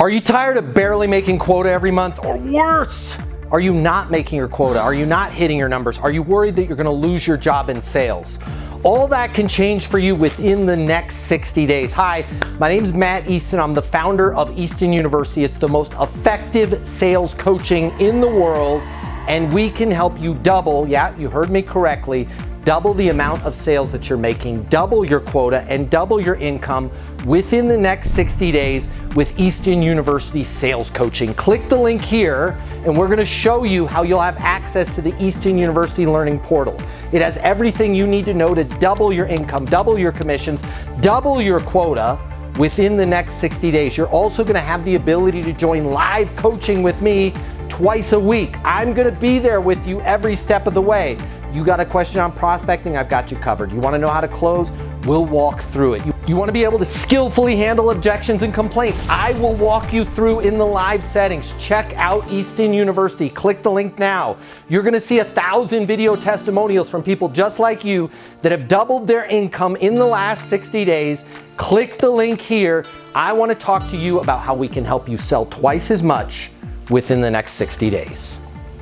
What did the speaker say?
Are you tired of barely making quota every month, or worse? Are you not making your quota? Are you not hitting your numbers? Are you worried that you're gonna lose your job in sales? All that can change for you within the next 60 days. Hi, my name's Matt Easton. I'm the founder of Easton University. It's the most effective sales coaching in the world, and we can help you double, yeah, you heard me correctly, double the amount of sales that you're making, double your quota, and double your income within the next 60 days with Easton University sales coaching. Click the link here, and we're gonna show you how you'll have access to the Easton University Learning Portal. It has everything you need to know to double your income, double your commissions, double your quota within the next 60 days. You're also gonna have the ability to join live coaching with me twice a week. I'm gonna be there with you every step of the way. You got a question on prospecting, I've got you covered. You wanna know how to close? We'll walk through it. You wanna be able to skillfully handle objections and complaints? I will walk you through in the live settings. Check out Easton University. Click the link now. You're gonna see 1,000 video testimonials from people just like you that have doubled their income in the last 60 days. Click the link here. I wanna talk to you about how we can help you sell twice as much within the next 60 days.